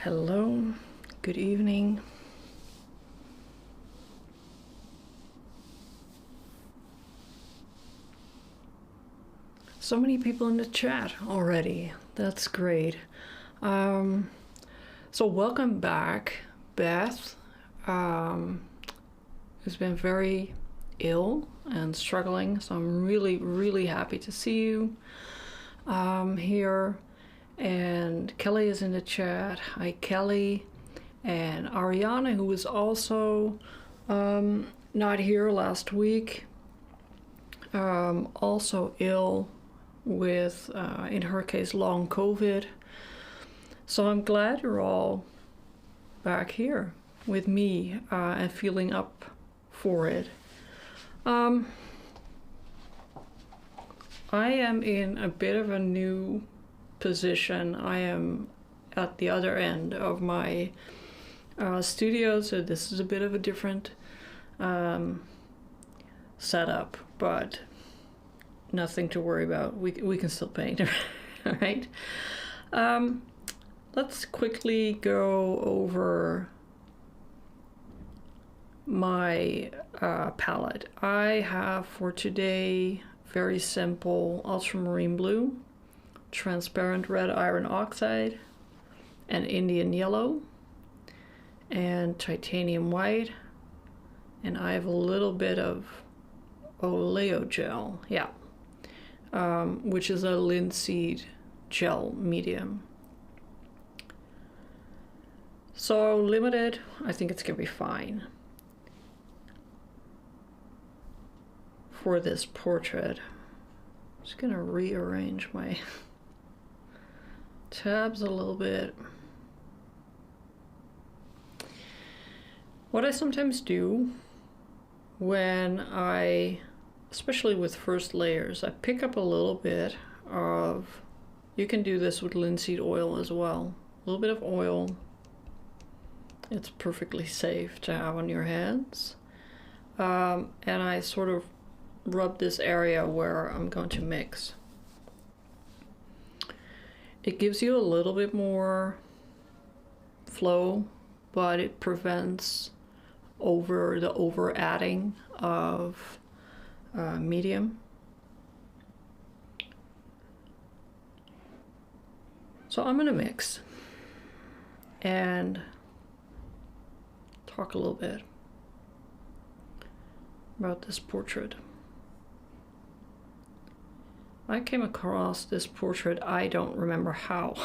Hello, good evening. So many people in the chat already. That's great. So welcome back, Beth, who's been very ill and struggling. So I'm really happy to see you here. And Kelly is in the chat. Hi, Kelly. And Ariana, who was also not here last week, also ill with, in her case, long COVID. So I'm glad you're all back here with me and feeling up for it. I am in a bit of a new position. I am at the other end of my studio, so this is a bit of a different setup, but nothing to worry about. We can still paint. All right. Let's quickly go over my palette. I have for today very simple ultramarine blue, transparent red iron oxide, and Indian yellow, and titanium white, and I have a little bit of oleo gel, which is a linseed gel medium. So limited, I think it's gonna be fine for this portrait. I'm just gonna rearrange my tabs a little bit. What I sometimes do when especially with first layers, I pick up a little bit of, you can do this with linseed oil as well, a little bit of oil. It's perfectly safe to have on your hands. And I sort of rub this area where I'm going to mix. It gives you a little bit more flow, but it prevents the over adding of medium. So I'm gonna mix and talk a little bit about this portrait. I came across this portrait, I don't remember how.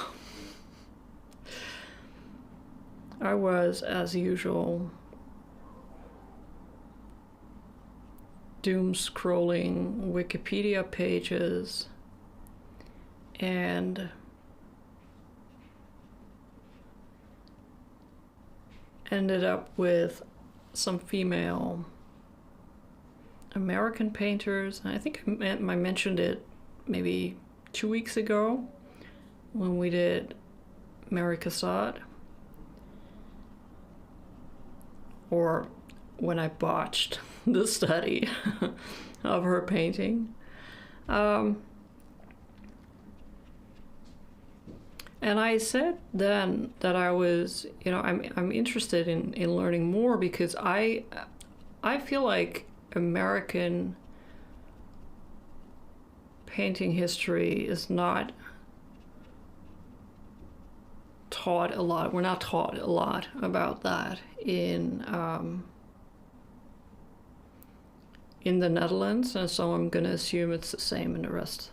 I was, as usual, doom scrolling Wikipedia pages and ended up with some female American painters. I think I mentioned it maybe 2 weeks ago when we did Mary Cassatt, or when I botched the study of her painting. And I said then that I was, I'm interested in learning more, because I feel like American painting history is not taught a lot. We're not taught a lot about that in the Netherlands, and so I'm going to assume it's the same in the rest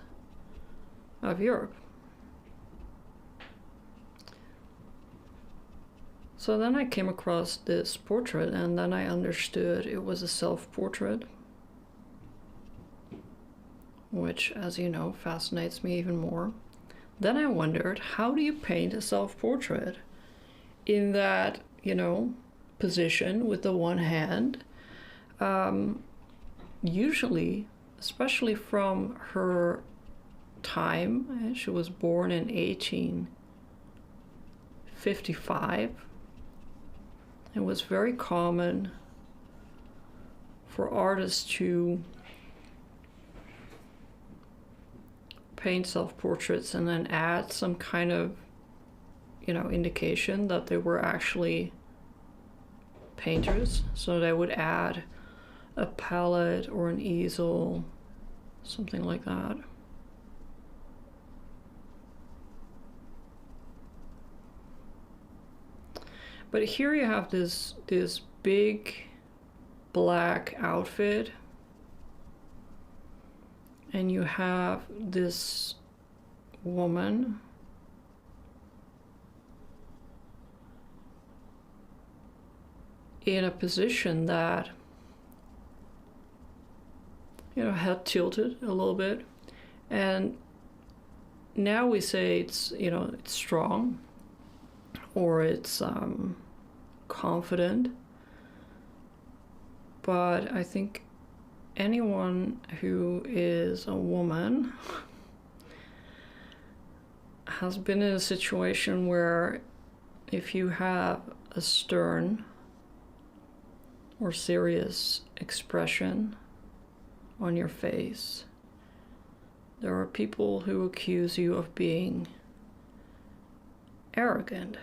of Europe. So then I came across this portrait, and then I understood it was a self-portrait, which, as you know, fascinates me even more. Then I wondered, how do you paint a self-portrait in that, position with the one hand? Usually, especially from her time, she was born in 1855. It was very common for artists to paint self-portraits and then add some kind of, indication that they were actually painters. So they would add a palette or an easel, something like that. But here you have this big black outfit, and you have this woman in a position that head tilted a little bit, and now we say it's it's strong, or it's confident. But I think anyone who is a woman has been in a situation where if you have a stern or serious expression on your face, there are people who accuse you of being arrogant.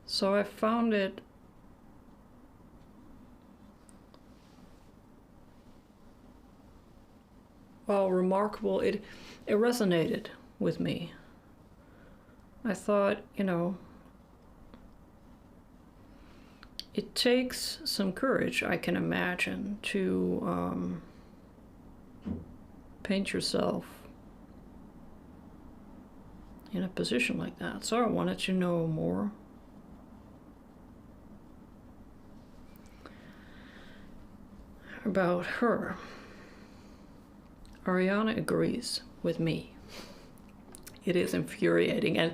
So I found it remarkable. It resonated with me. I thought, it takes some courage, I can imagine, to paint yourself in a position like that. So I wanted to know more. About her. Ariana agrees with me. It is infuriating, and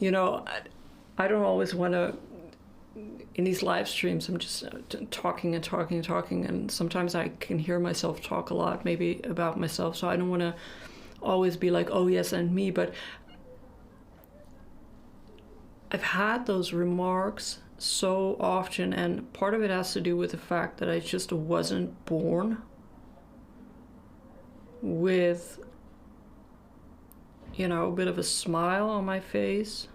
I don't always want to, in these live streams I'm just talking and talking and talking, and sometimes I can hear myself talk a lot, maybe about myself, so I don't want to always be like, oh yes, and me, but I've had those remarks so often, and part of it has to do with the fact that I just wasn't born with a bit of a smile on my face.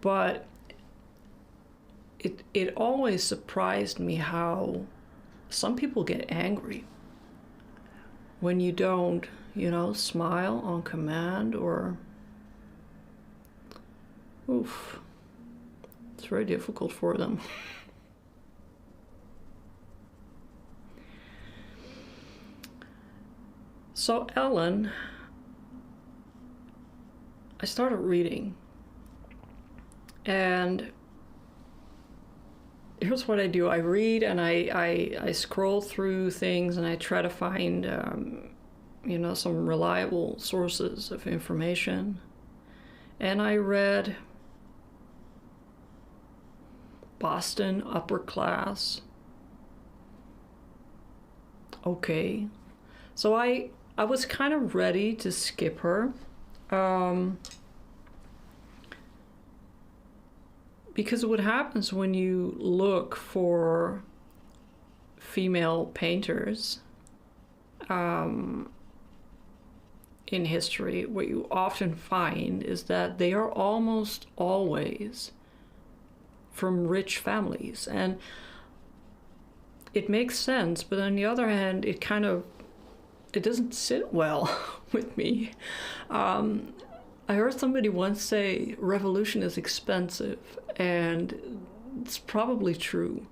But it always surprised me how some people get angry when you don't smile on command, or oof, it's very difficult for them. So Ellen, I started reading, and here's what I do. I read, and I scroll through things, and I try to find some reliable sources of information. And I read Boston Upper Class. Okay. So I was kind of ready to skip her. Because what happens when you look for female painters in history, what you often find is that they are almost always from rich families. And it makes sense, but on the other hand, it doesn't sit well with me. I heard somebody once say revolution is expensive, and it's probably true.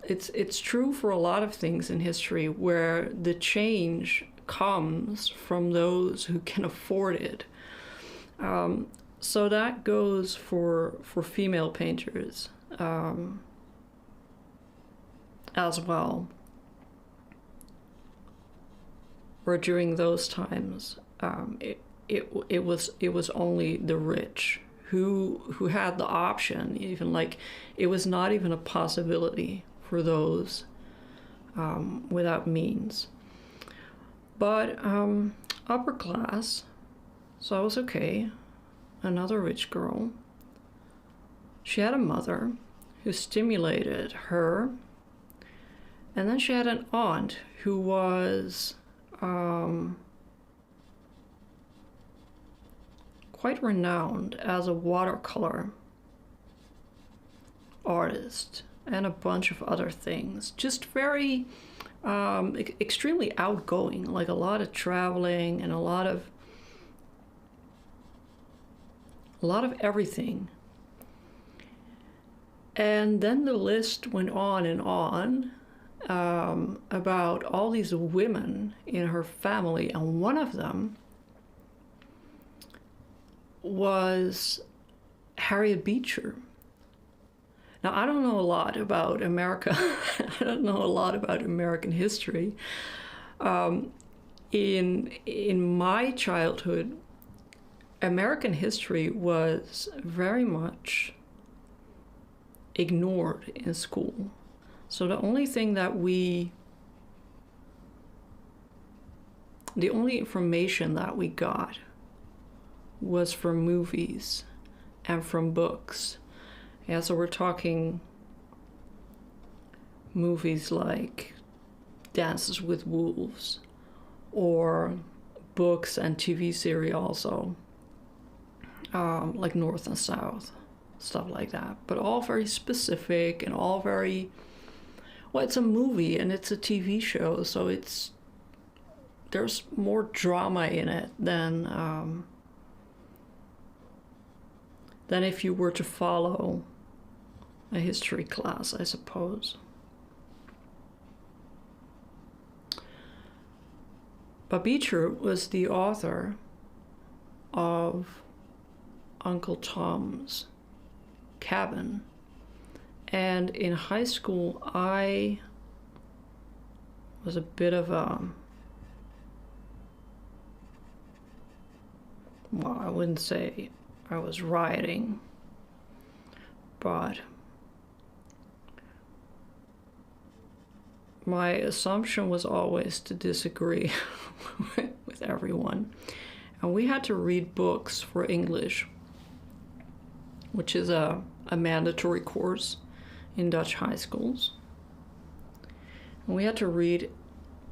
It's true for a lot of things in history where the change comes from those who can afford it. So that goes for female painters as well. Where during those times, it was only the rich who had the option. Even like it was not even a possibility for those without means. But upper class, so I was okay. Another rich girl. She had a mother who stimulated her, and then she had an aunt who was quite renowned as a watercolor artist and a bunch of other things. Just very extremely outgoing, like a lot of traveling and a lot of everything. And then the list went on and on about all these women in her family, and one of them was Harriet Beecher. Now, I don't know a lot about America. I don't know a lot about American history. In my childhood, American history was very much ignored in school. So the only information that we got was from movies and from books. Yeah, so we're talking movies like Dances with Wolves, or books and TV series also, like North and South, stuff like that. But all very specific and all very, well, it's a movie and it's a TV show, so there's more drama in it than if you were to follow a history class, I suppose. But Beecher was the author of Uncle Tom's Cabin. And in high school, I was a bit of well, I wouldn't say I was rioting, but my assumption was always to disagree with everyone. And we had to read books for English, which is a mandatory course in Dutch high schools. And we had to read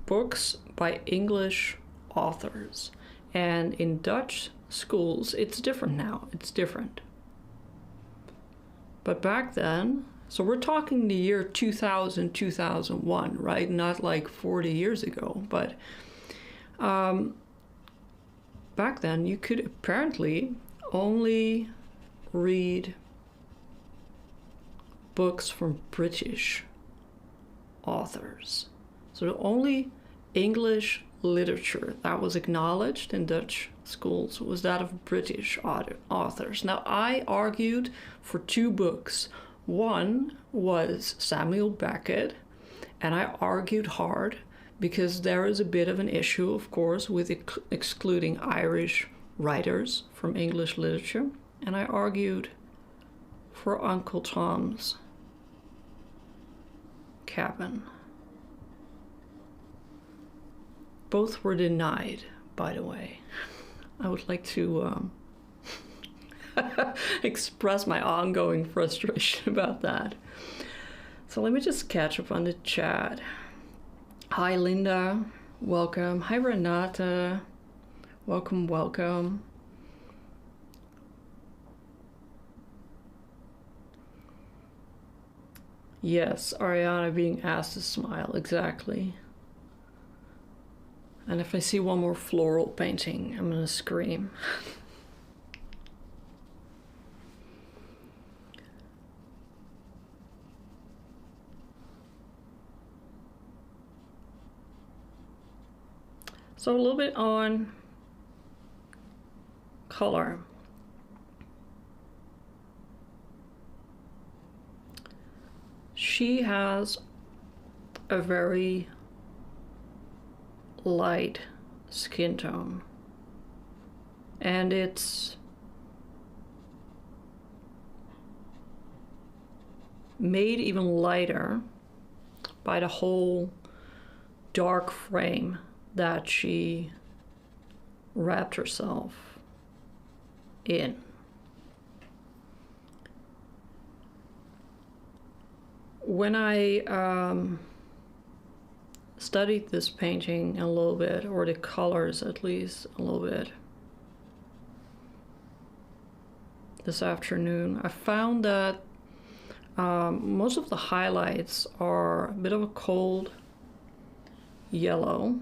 books by English authors. And in Dutch schools, it's different now. It's different. But back then, so we're talking the year 2000, 2001, right? Not like 40 years ago. But back then, you could apparently only read books from British authors. So the only English literature that was acknowledged in Dutch schools was that of British authors. Now, I argued for two books. One was Samuel Beckett, and I argued hard because there is a bit of an issue, of course, with excluding Irish writers from English literature. And I argued for Uncle Tom's Cabin. Both were denied, by the way. I would like to express my ongoing frustration about that. So let me just catch up on the chat. Hi, Linda. Welcome. Hi, Renata. Welcome, welcome. Yes, Ariana being asked to smile, exactly. And if I see one more floral painting, I'm gonna scream. So a little bit on color. She has a very light skin tone, and it's made even lighter by the whole dark frame that she wrapped herself in. When I studied this painting a little bit, or the colors at least a little bit, this afternoon. I found that most of the highlights are a bit of a cold yellow.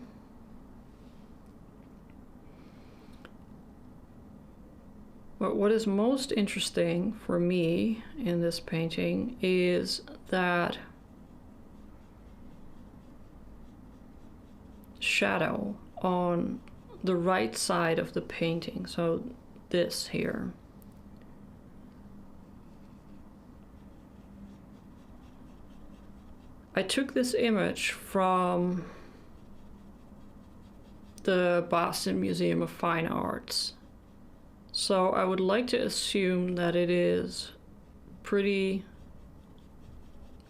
But what is most interesting for me in this painting is that shadow on the right side of the painting, so this here. I took this image from the Boston Museum of Fine Arts, so I would like to assume that it is pretty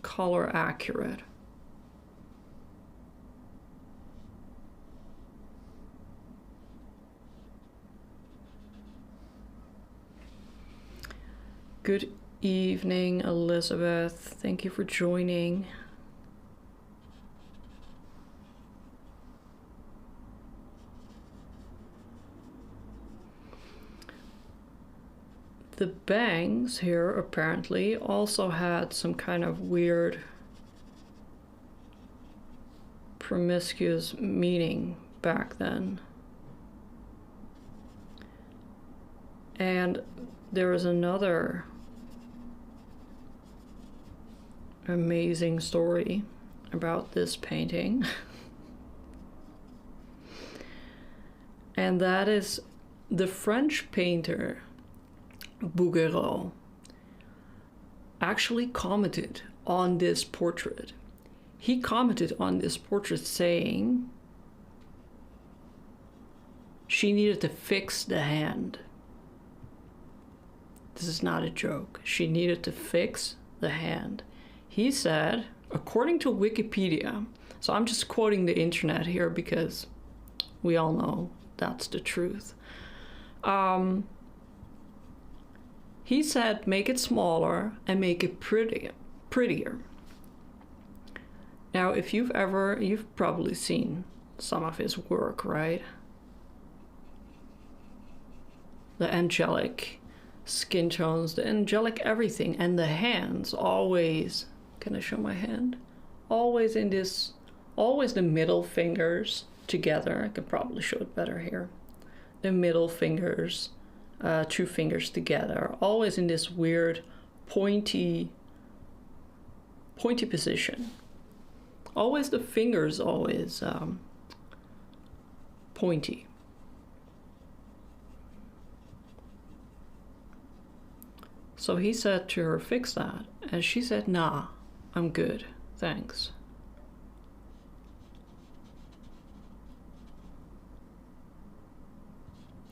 color accurate. Good evening, Elizabeth. Thank you for joining. The bangs here apparently also had some kind of weird promiscuous meaning back then. And there is another amazing story about this painting. And that is the French painter Bouguereau actually commented on this portrait. He commented on this portrait saying she needed to fix the hand. This is not a joke. She needed to fix the hand. He said, according to Wikipedia, so I'm just quoting the internet here because we all know that's the truth. He said, make it smaller and make it prettier. Now, if you've probably seen some of his work, right? The angelic skin tones, the angelic everything, and the hands always, can I show my hand? Always in this, always the middle fingers together. I could probably show it better here. The middle fingers, 2 fingers together, always in this weird pointy position. Always the fingers always pointy. So he said to her, fix that. And she said, nah, I'm good, thanks.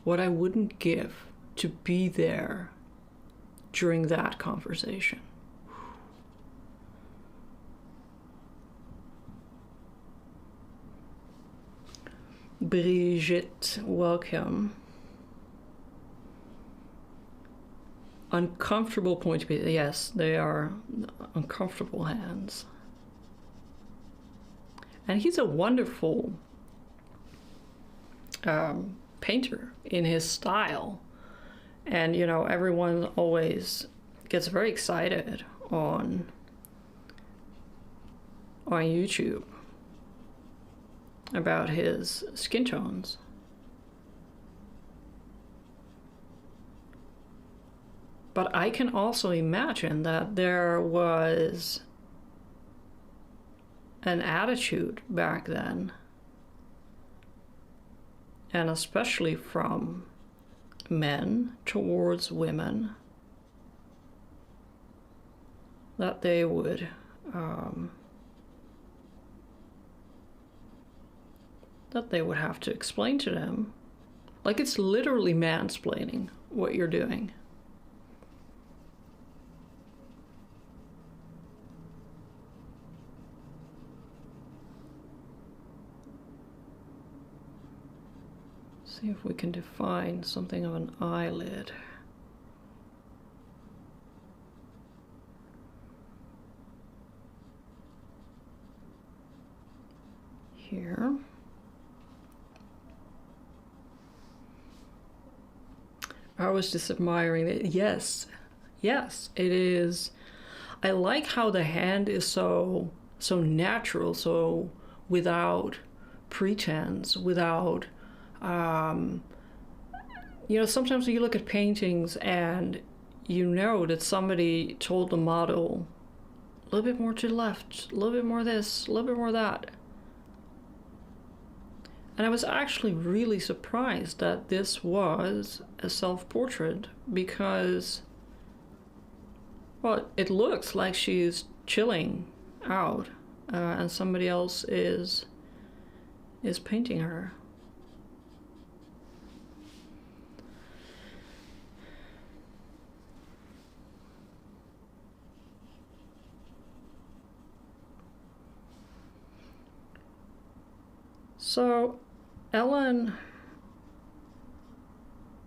What I wouldn't give to be there during that conversation. Brigitte, welcome. Uncomfortable point to be. Yes, they are uncomfortable hands. And he's a wonderful painter in his style. And, you know, everyone always gets very excited on YouTube about his skin tones. But I can also imagine that there was an attitude back then, and especially from men towards women, that they would have to explain to them, like it's literally mansplaining what you're doing. See if we can define something of an eyelid. here. I was just admiring it. Yes, yes, it is. I like how the hand is so natural, so without pretense, without you know, sometimes you look at paintings and you know that somebody told the model a little bit more to the left, a little bit more this, a little bit more that. And I was actually really surprised that this was a self-portrait because, well, it looks like she's chilling out and somebody else is painting her. So Ellen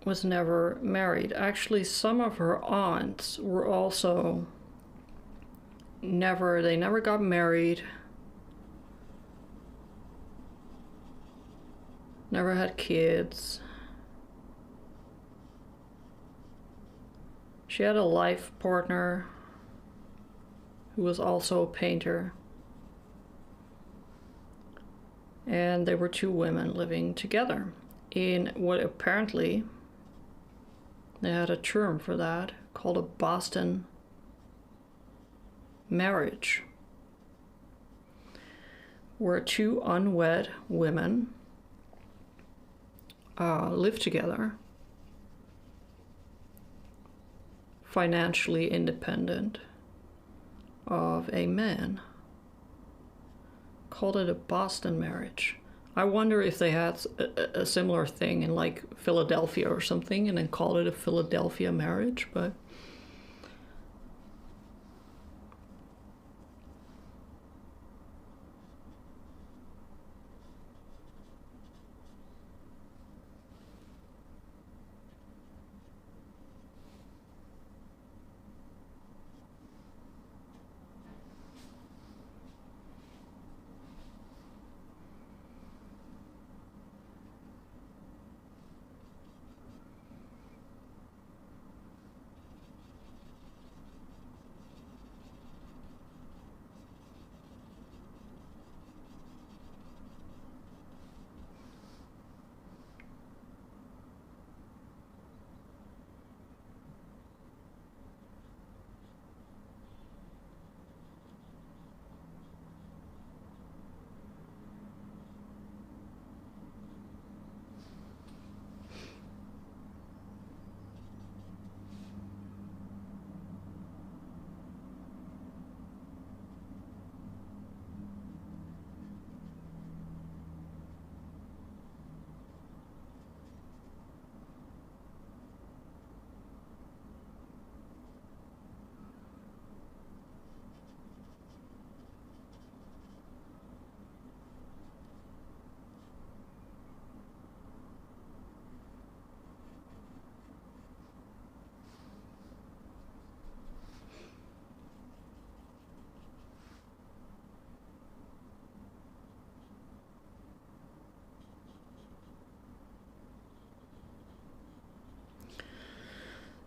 was never married. Actually, some of her aunts were also they never got married, never had kids. She had a life partner who was also a painter. And there were two women living together in what apparently they had a term for that called a Boston marriage, where two unwed women live together, financially independent of a man. Called it a Boston marriage. I wonder if they had a similar thing in like Philadelphia or something and then called it a Philadelphia marriage, but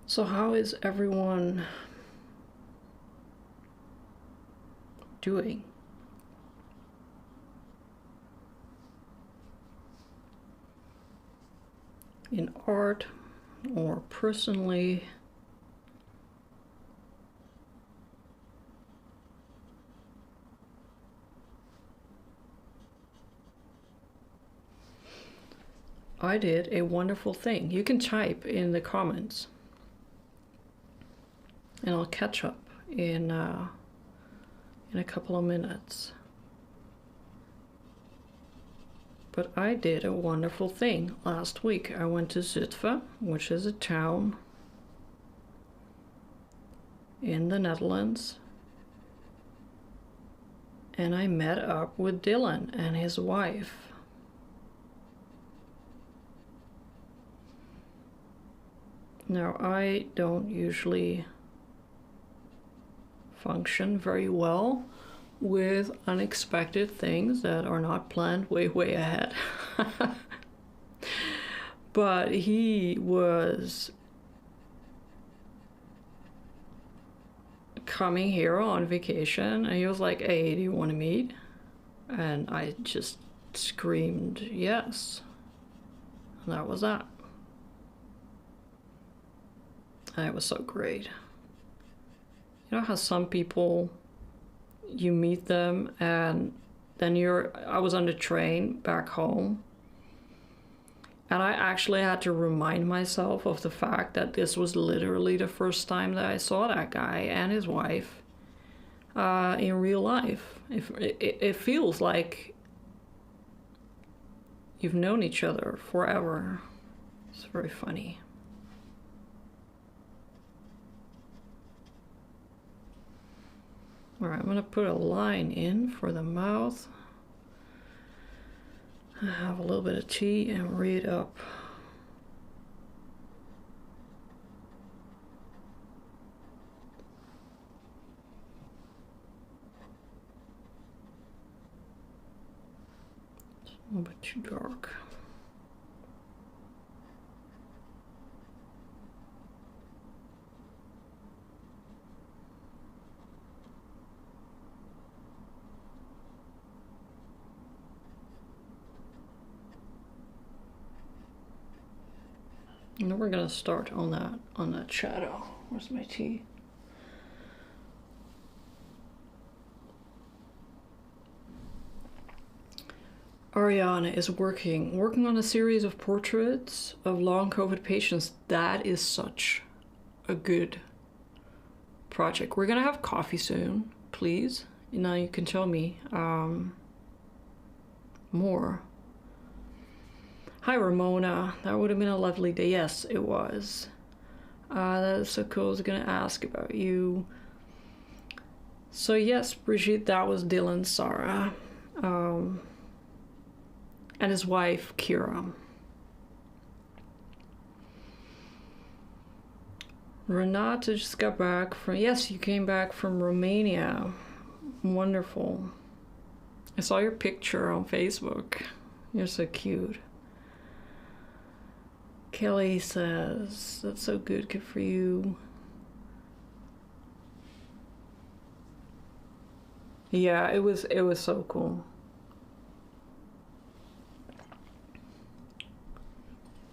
so how is everyone doing? In art or personally? I did a wonderful thing. You can type in the comments and I'll catch up in a couple of minutes. But I did a wonderful thing last week. I went to Zutphen, which is a town in the Netherlands, and I met up with Dylan and his wife. Now, I don't usually function very well with unexpected things that are not planned way ahead. But he was coming here on vacation, and he was like, "Hey, do you want to meet?" And I just screamed yes. And that was that. And it was so great. You know how some people, you meet them and then I was on the train back home, and I actually had to remind myself of the fact that this was literally the first time that I saw that guy and his wife in real life. It feels like you've known each other forever. It's very funny. All right, I'm gonna put a line in for the mouth. Have a little bit of tea and read up. It's a little bit too dark. And then we're gonna start on that shadow. Where's my tea? Ariana is working on a series of portraits of long COVID patients. That is such a good project. We're gonna have coffee soon, please. Now you can tell me more. Hi Ramona, that would have been a lovely day. Yes, it was. That is so cool. I was gonna ask about you. So yes, Brigitte, that was Dylan Sarah. And his wife, Kira. Renata just got back from, yes, you came back from Romania. Wonderful. I saw your picture on Facebook. You're so cute. Kelly says, that's so good for you. Yeah, it was so cool.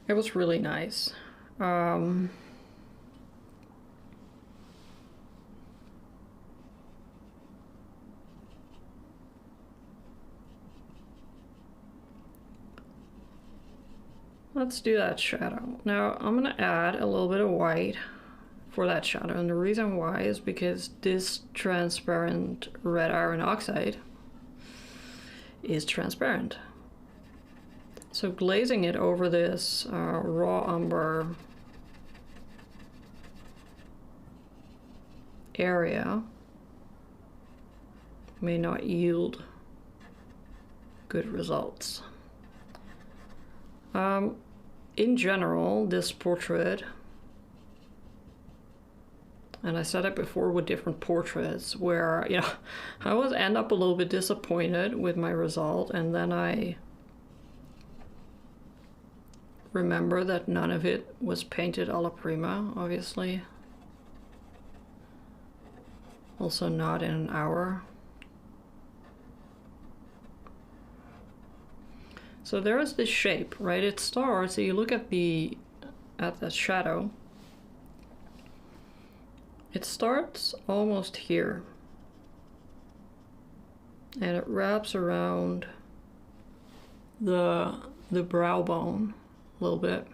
It was really nice. Let's do that shadow. Now I'm gonna add a little bit of white for that shadow, and the reason why is because this transparent red iron oxide is transparent. So glazing it over this raw umber area may not yield good results. In general, this portrait, and I said it before with different portraits, where, you know, I always end up a little bit disappointed with my result, and then I remember that none of it was painted alla prima, obviously. Also not in an hour. So there is this shape, right? It starts, so you look at the shadow. It starts almost here. And it wraps around the brow bone a little bit.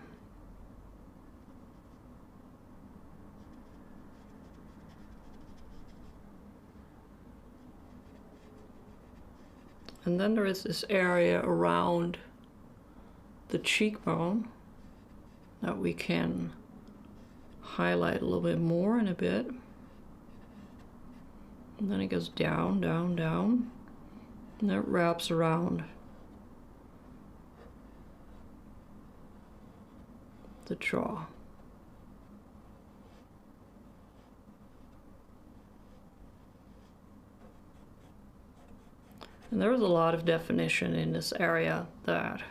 And then there is this area around the cheekbone that we can highlight a little bit more in a bit. And then it goes down, down, down, and it wraps around the jaw. And there was a lot of definition in this area that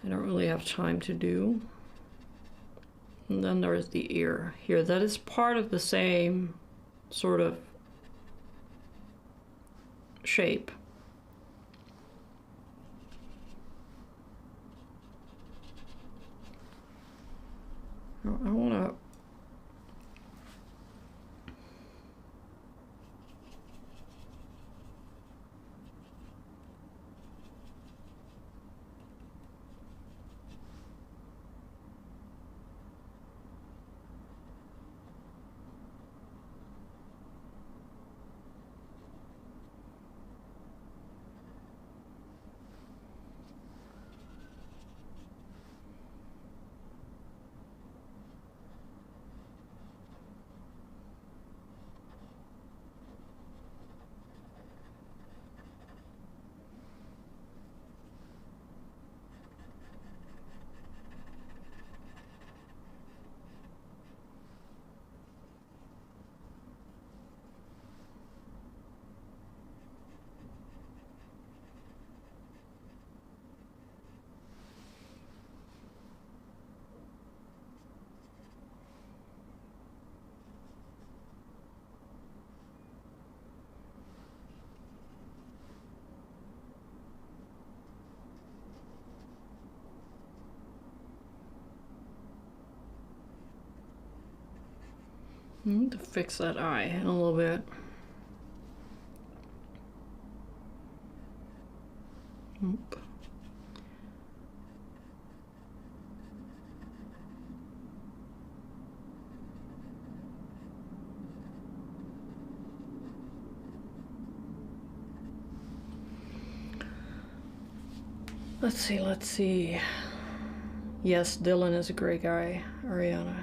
I don't really have time to do. And then there is the ear here. That is part of the same sort of shape. I want to need to fix that eye in a little bit. Oop. Let's see. Yes, Dylan is a great guy, Ariana.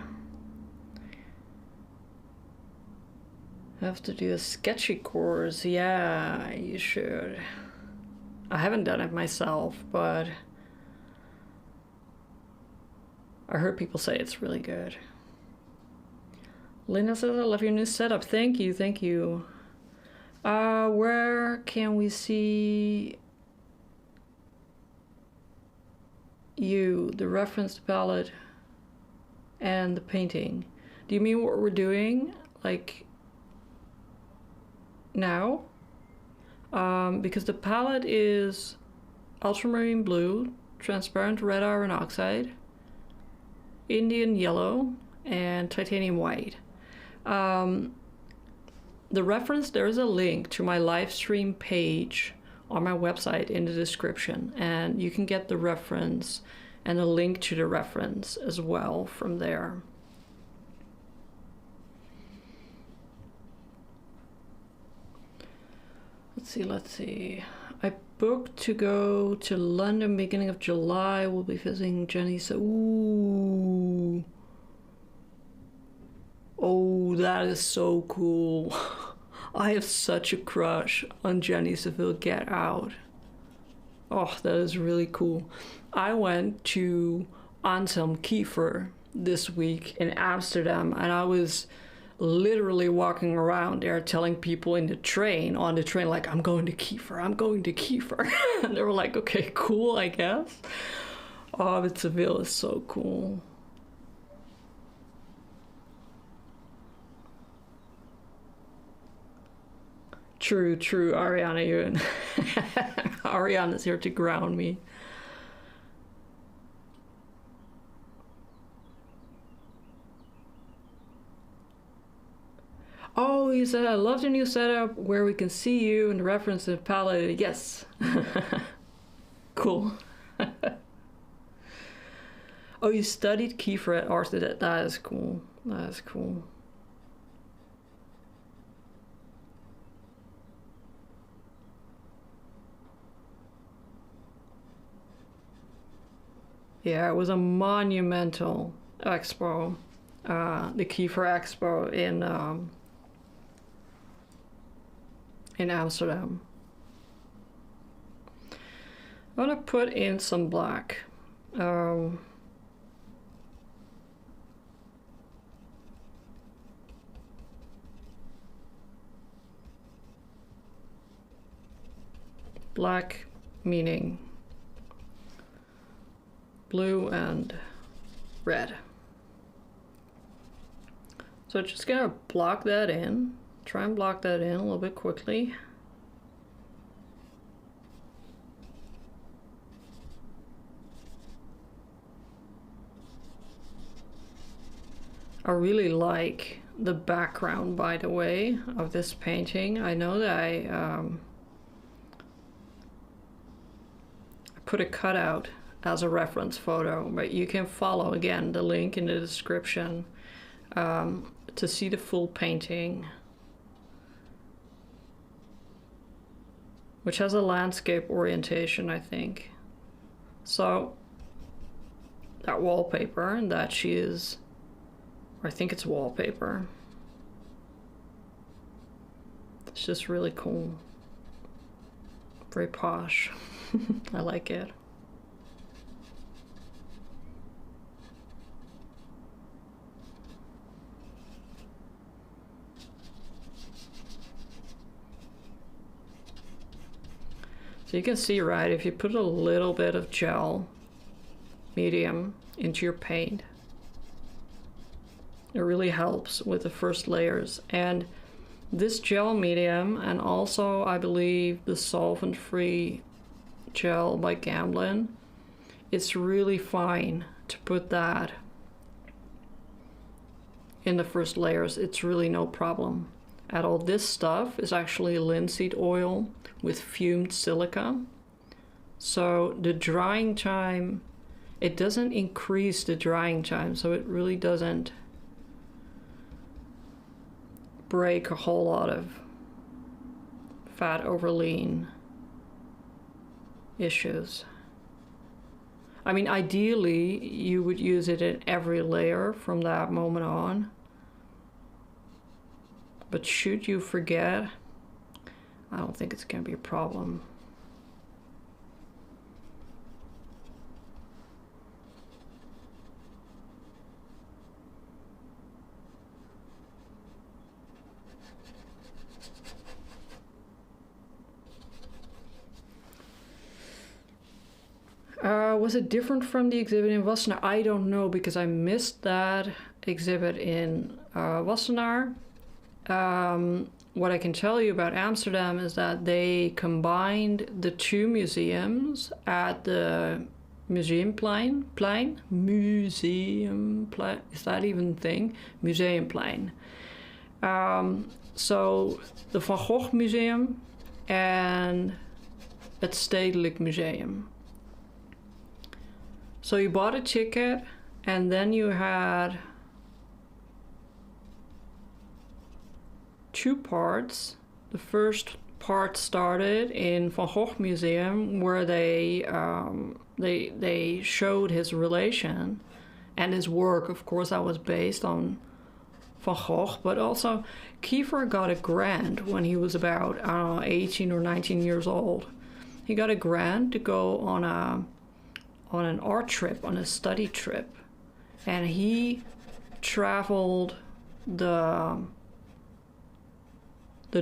Have to do a sketchy course. Yeah, you should. I haven't done it myself, but I heard people say it's really good. Linda says, I love your new setup. Thank you, thank you. Where can we see you, the reference palette, and the painting? Do you mean what we're doing, like, now? Because the palette is ultramarine blue, transparent red iron oxide, Indian yellow, and titanium white. The reference, there is a link to my live stream page on my website in the description, and you can get the reference and a link to the reference as well from there. Let's see. I booked to go to London beginning of July. We'll be visiting Jenny. So, ooh. Oh, that is so cool. I have such a crush on Jenny Seville. Get Out. Oh, that is really cool. I went to Anselm Kiefer this week in Amsterdam, and I was literally walking around there telling people on the train, like, I'm going to Kiefer. And they were like, okay, cool, I guess. Oh, but Seville is so cool. True, Ariana. Ariana's here to ground me. Oh, you said, I love the new setup where we can see you and the reference to the palette. Yes. Cool. Oh, you studied Kiefer at Ars. That is cool. That is cool. Yeah, it was a monumental expo. The Kiefer Expo in Amsterdam. I'm gonna put in some black. black meaning blue and red. So just gonna block that in, try and block that in a little bit quickly. I really like the background, by the way, of this painting. I know that I put a cutout as a reference photo, but you can follow again the link in the description to see the full painting, which has a landscape orientation, I think. So that wallpaper that she is, or I think it's wallpaper. It's just really cool. Very posh. I like it. So you can see, right, if you put a little bit of gel medium into your paint, it really helps with the first layers. And this gel medium, and also I believe the solvent-free gel by Gamblin, it's really fine to put that in the first layers. It's really no problem at all. This stuff is actually linseed oil with fumed silica. So the drying time, it doesn't increase the drying time, so it really doesn't break a whole lot of fat over lean issues. I mean, ideally you would use it in every layer from that moment on, but should you forget, I don't think it's going to be a problem. Was it different from the exhibit in Wassenaar? I don't know, because I missed that exhibit in Wassenaar. What I can tell you about Amsterdam is that they combined the two museums at the Museumplein. Museumplein, is that even a thing? Museumplein. So the Van Gogh Museum and het Stedelijk Museum. So you bought a ticket, and then you had two parts. The first part started in Van Gogh Museum, where they showed his relation and his work. Of course, that was based on Van Gogh, but also Kiefer got a grant when he was about, I don't know, 18 or 19 years old. He got a grant to go on an art trip, on a study trip, and he traveled the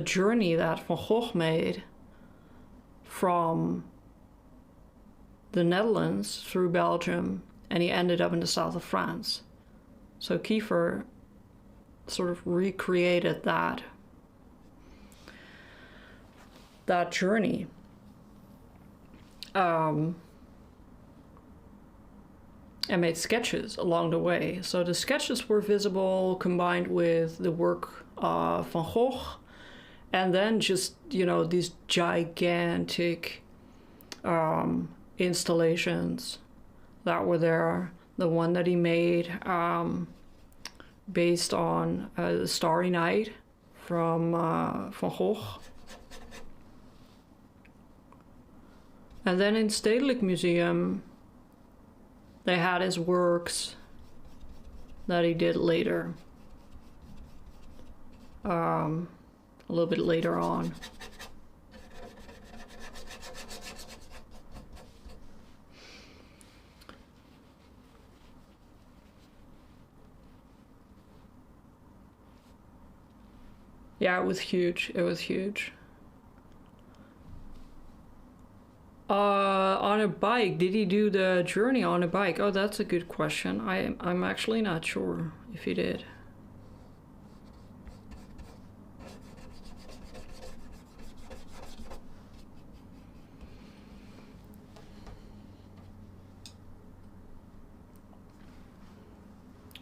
journey that Van Gogh made from the Netherlands through Belgium, and he ended up in the south of France. So Kiefer sort of recreated that journey. And made sketches along the way. So the sketches were visible combined with the work of Van Gogh, and then just, you know, these gigantic installations that were there. The one that he made based on the Starry Night from Van Gogh. And then in Stedelijk Museum, they had his works that he did later, a little bit later on. Yeah, it was huge. It was huge. On a bike. Did he do the journey on a bike? Oh, that's a good question. I'm actually not sure if he did.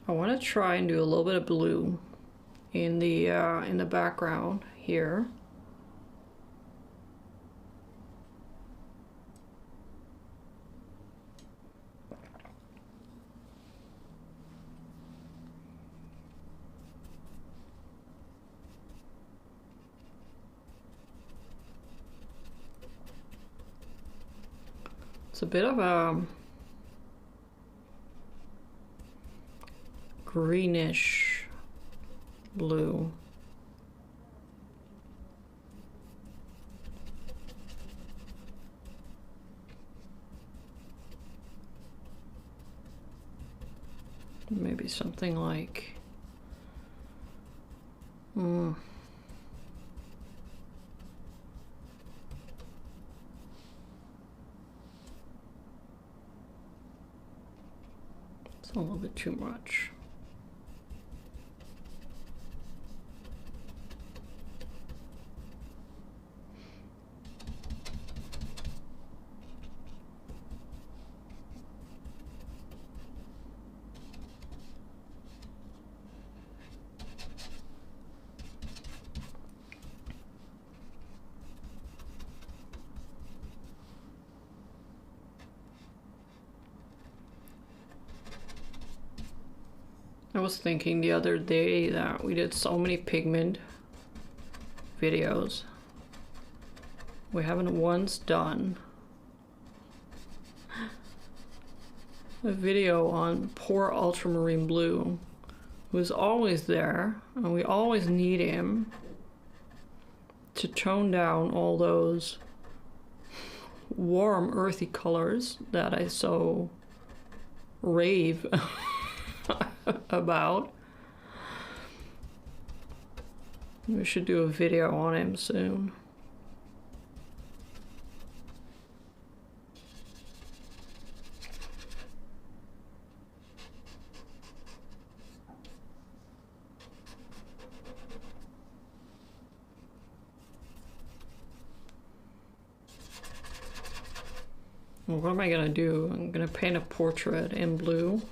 I want to try and do a little bit of blue in the background here. It's a bit of a greenish blue. Maybe something like it's a little bit too much. I was thinking the other day that we did so many pigment videos. We haven't once done a video on poor ultramarine blue, who's always there, and we always need him to tone down all those warm, earthy colors that I so rave about. We should do a video on him soon. Well, what am I gonna do? I'm gonna paint a portrait in blue.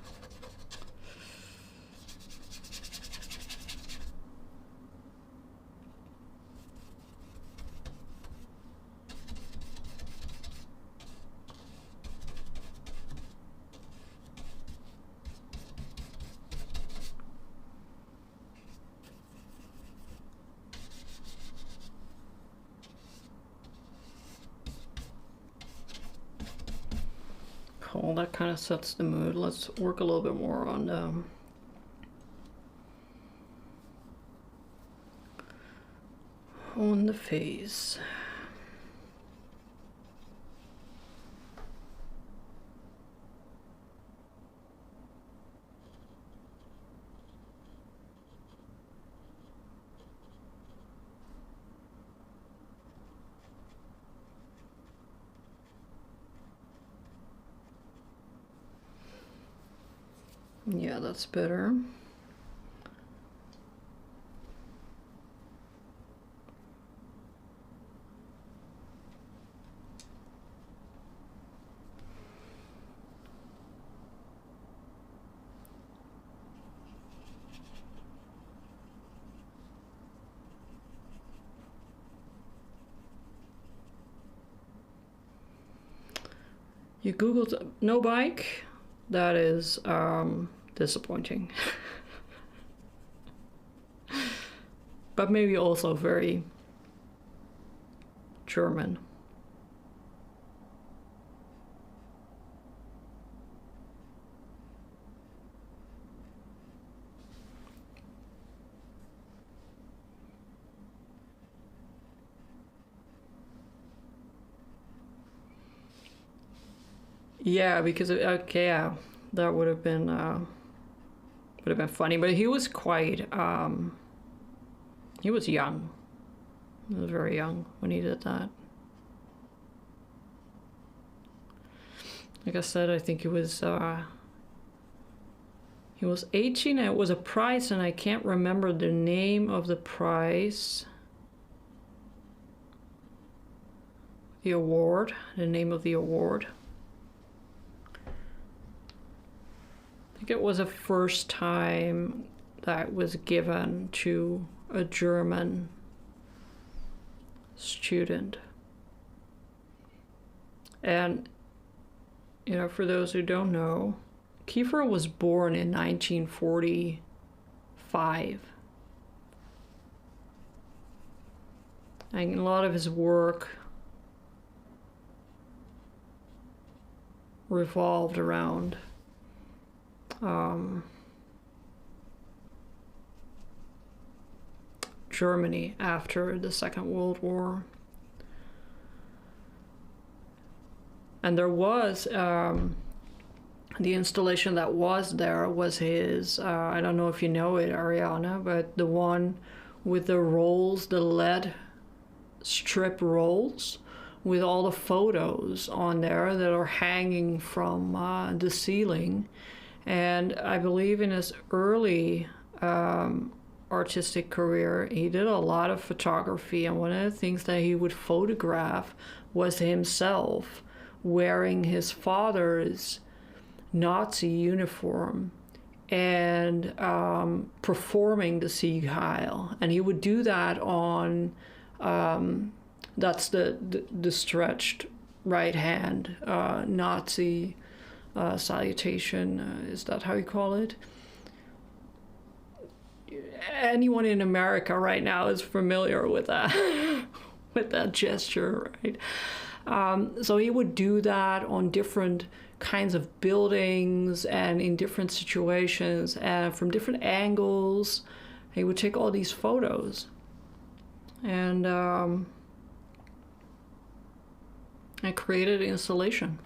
Cool, that kind of sets the mood. Let's work a little bit more on the face. Yeah, that's better. You Googled no bike? That is disappointing. But maybe also very German. Yeah, because okay, yeah, that would have been funny. But he was quite he was young. He was very young when he did that. Like I said, I think he was 18 and it was a prize, and I can't remember the name of the prize. The award, the name of the award. I think it was the first time that was given to a German student. And, you know, for those who don't know, Kiefer was born in 1945. And a lot of his work revolved around Germany after the Second World War. And there was the installation that was there was his, I don't know if you know it, Ariana, but the one with the rolls, the lead strip rolls with all the photos on there that are hanging from the ceiling. And I believe in his early artistic career, he did a lot of photography, and one of the things that he would photograph was himself wearing his father's Nazi uniform and performing the Sieg Heil. And he would do that on, that's the stretched right hand Nazi salutation, is that how you call it? Anyone in America right now is familiar with that, with that gesture, right? So he would do that on different kinds of buildings and in different situations and from different angles. He would take all these photos, and I created an installation.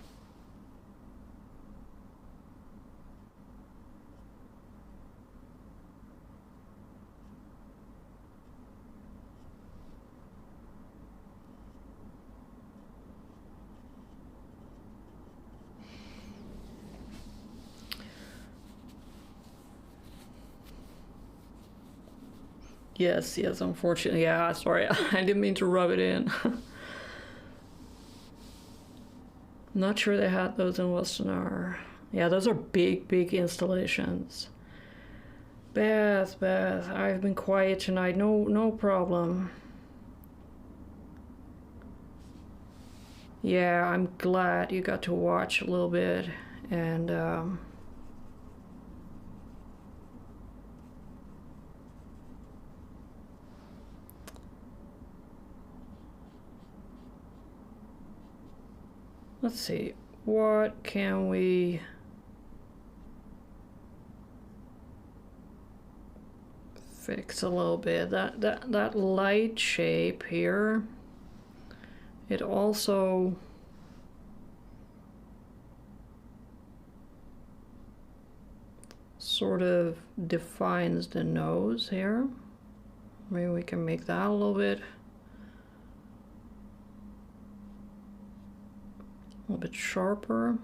Yes, unfortunately. Yeah, sorry. I didn't mean to rub it in. Not sure they had those in Westernar. Yeah, those are big installations. Beth, I've been quiet tonight. No problem. Yeah, I'm glad you got to watch a little bit, and let's see, what can we fix a little bit? That light shape here, it also sort of defines the nose here. Maybe we can make that a little bit sharper.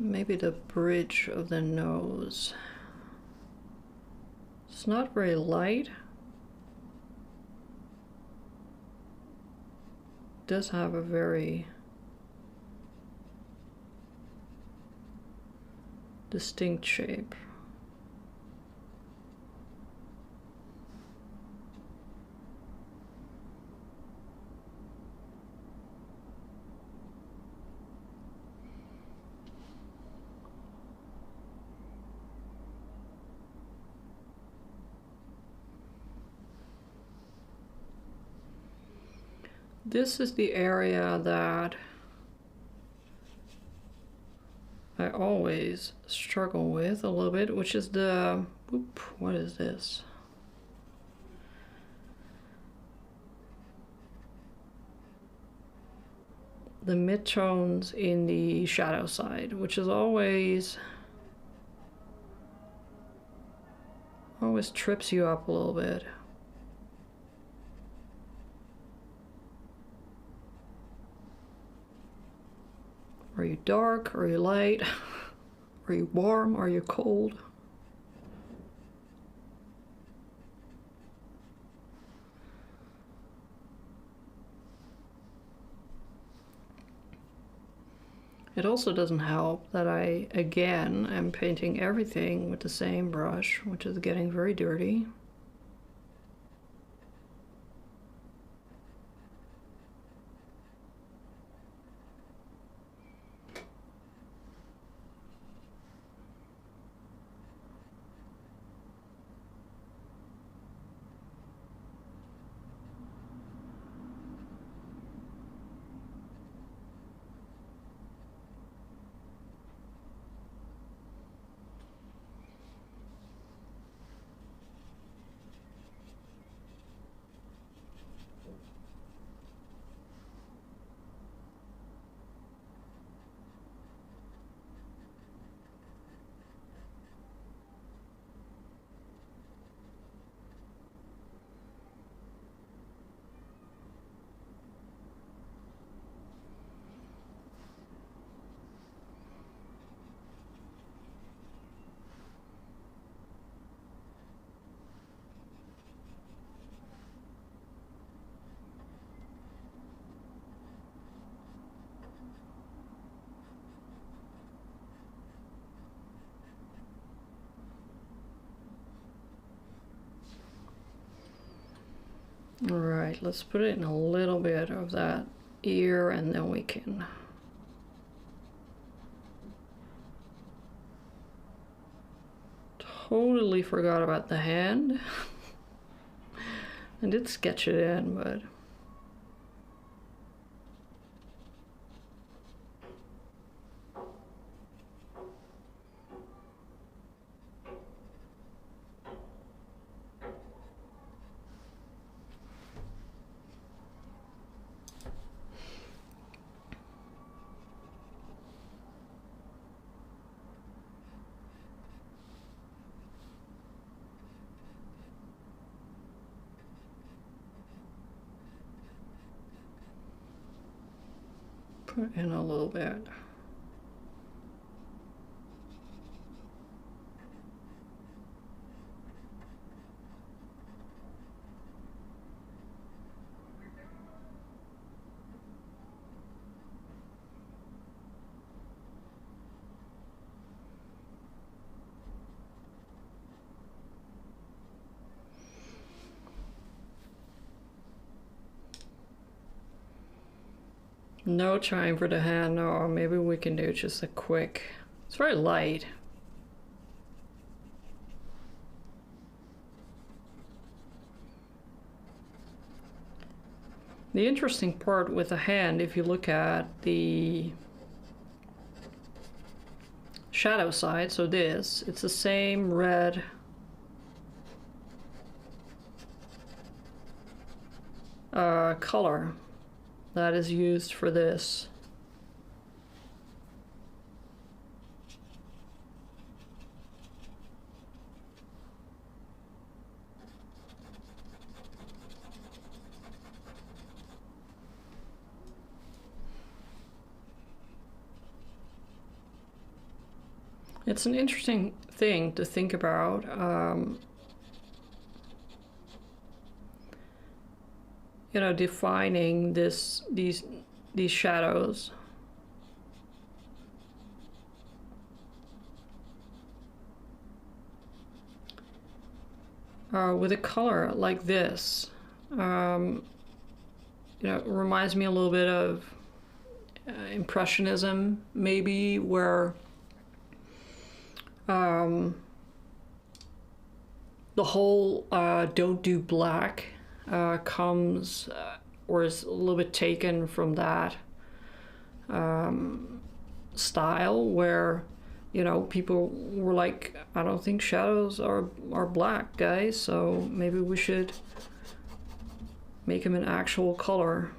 Maybe the bridge of the nose. It's not very light. It does have a very distinct shape. This is the area that I always struggle with a little bit, which is the, what is this? The midtones in the shadow side, which is always trips you up a little bit. Are you dark? Are you light? Are you warm? Are you cold? It also doesn't help that I, again, am painting everything with the same brush, which is getting very dirty. All right, let's put it in a little bit of that ear, and then we can totally forgot about the hand. I did sketch it in, but put in a little bit. No time for the hand, or maybe we can do just a quick. It's very light. The interesting part with the hand, if you look at the shadow side, so this, it's the same red color that is used for this. It's an interesting thing to think about. You know, defining these shadows. With a color like this, you know, it reminds me a little bit of Impressionism, maybe, where the whole don't do black comes or is a little bit taken from that style, where you know, people were like, I don't think shadows are black, guys, so maybe we should make them an actual color.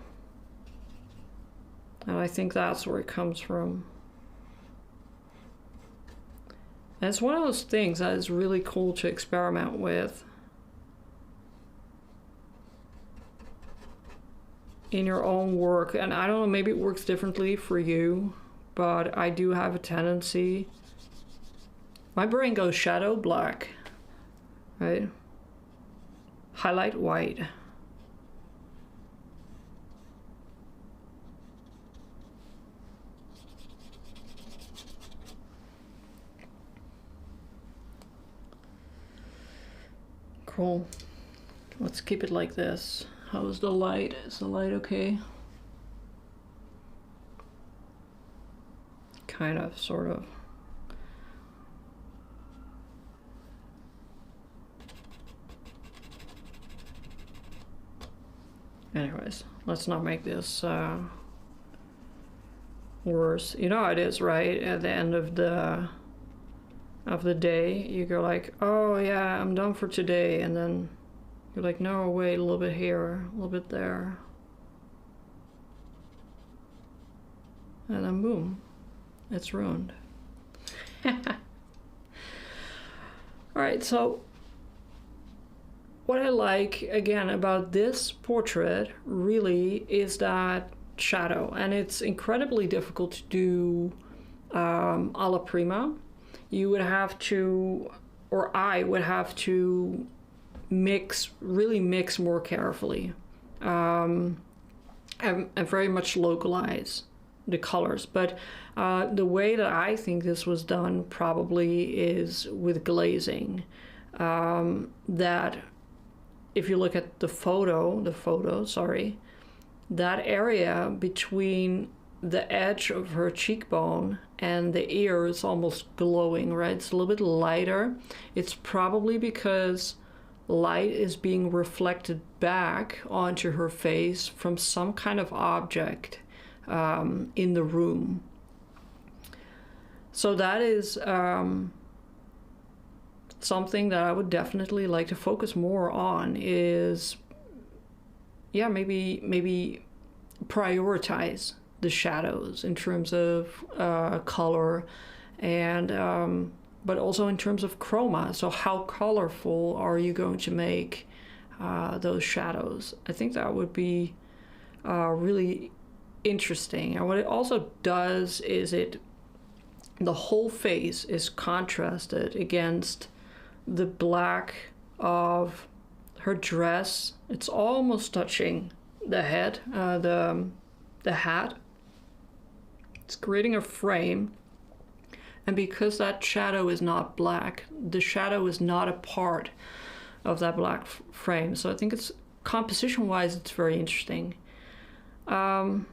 And I think that's where it comes from. And it's one of those things that is really cool to experiment with in your own work. And I don't know, maybe it works differently for you, but I do have a tendency. My brain goes shadow black, right? Highlight white. Cool. Let's keep it like this. How's the light? Is the light okay? Kind of, sort of. Anyways, let's not make this worse. You know how it is, right? At the end of the day, you go like, oh yeah, I'm done for today, and then you're like, no, wait, a little bit here, a little bit there, and then boom, it's ruined. All right, so what I like, again, about this portrait really is that shadow, and it's incredibly difficult to do alla prima. You would have to, or I would have to really mix more carefully, and very much localize the colors. But the way that I think this was done probably is with glazing. That if you look at the photo, sorry, that area between the edge of her cheekbone and the ear is almost glowing, right? It's a little bit lighter. It's probably because light is being reflected back onto her face from some kind of object in the room. So that is something that I would definitely like to focus more on, is, yeah, maybe prioritize the shadows in terms of color, and but also in terms of chroma. So how colorful are you going to make those shadows? I think that would be really interesting. And what it also does is the whole face is contrasted against the black of her dress. It's almost touching the head, the hat. It's creating a frame, and because that shadow is not black, the shadow is not a part of that black frame. So I think it's, composition-wise, it's very interesting. Cool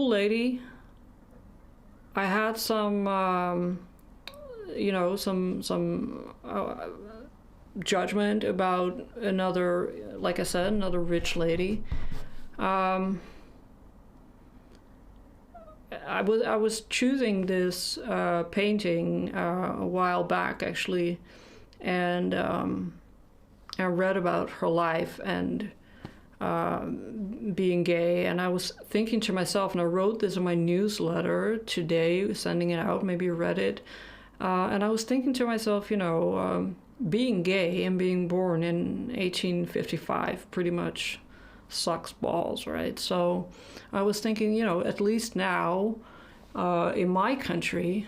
lady. I had some, you know, some judgment about another, like I said, another rich lady. I was choosing this painting a while back, actually, and I read about her life and being gay, and I was thinking to myself, and I wrote this in my newsletter today, sending it out, maybe you read it, and I was thinking to myself, you know, being gay and being born in 1855 pretty much sucks balls, right? So I was thinking, you know, at least now in my country,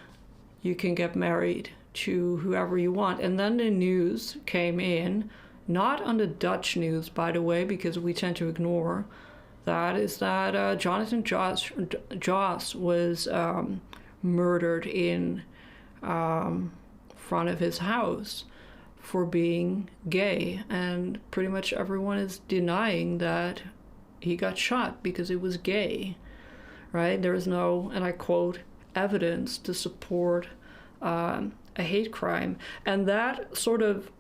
you can get married to whoever you want. And then the news came in, not on the Dutch news, by the way, because we tend to ignore that, is that Jonathan Joss was murdered in front of his house for being gay, and pretty much everyone is denying that he got shot because he was gay, right? There is no, and I quote, evidence to support a hate crime. And that sort of,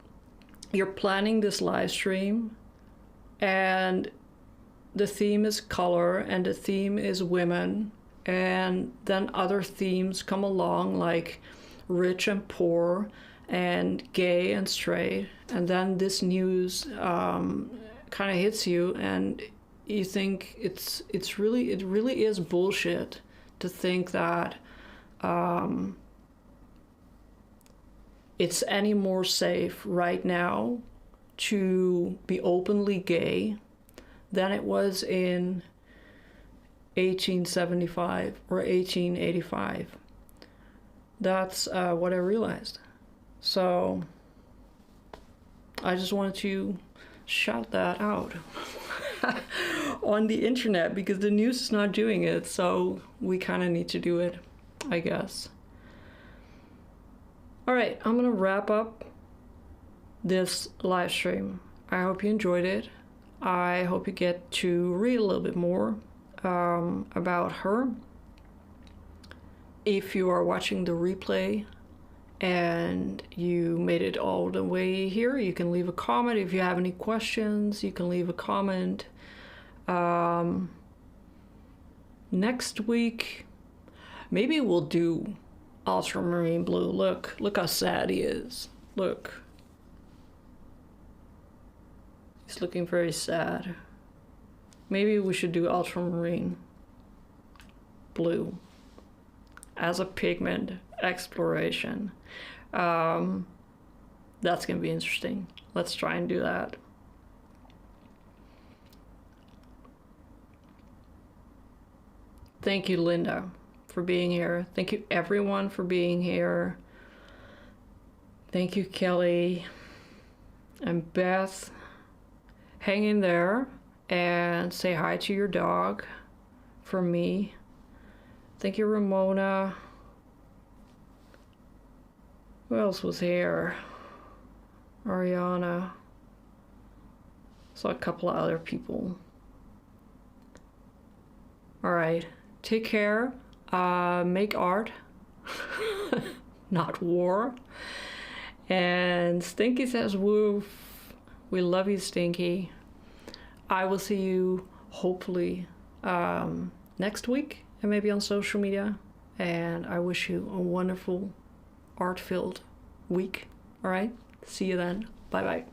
you're planning this live stream, and the theme is color, and the theme is women, and then other themes come along, like rich and poor and gay and straight, and then this news kind of hits you, and you think it really is bullshit to think that it's any more safe right now to be openly gay than it was in 1875 or 1885. That's what I realized. So I just wanted to shout that out on the internet, because the news is not doing it, so we kind of need to do it, I guess. All right, I'm gonna wrap up this live stream. I hope you enjoyed it. I hope you get to read a little bit more about her. If you are watching the replay and you made it all the way here, you can leave a comment. If you have any questions, you can leave a comment. Next week, maybe we'll do ultramarine blue. Look how sad he is. Look. He's looking very sad. Maybe we should do ultramarine blue as a pigment exploration. That's gonna be interesting. Let's try and do that. Thank you, Linda, for being here. Thank you, everyone, for being here. Thank you, Kelly and Beth. Hang in there and say hi to your dog for me. Thank you, Ramona. Who else was here? Ariana. Saw a couple of other people. All right. Take care. Make art, not war. And Stinky says woof. We love you, Stinky. I will see you hopefully next week, and maybe on social media. And I wish you a wonderful art-filled week. All right. See you then. Bye-bye.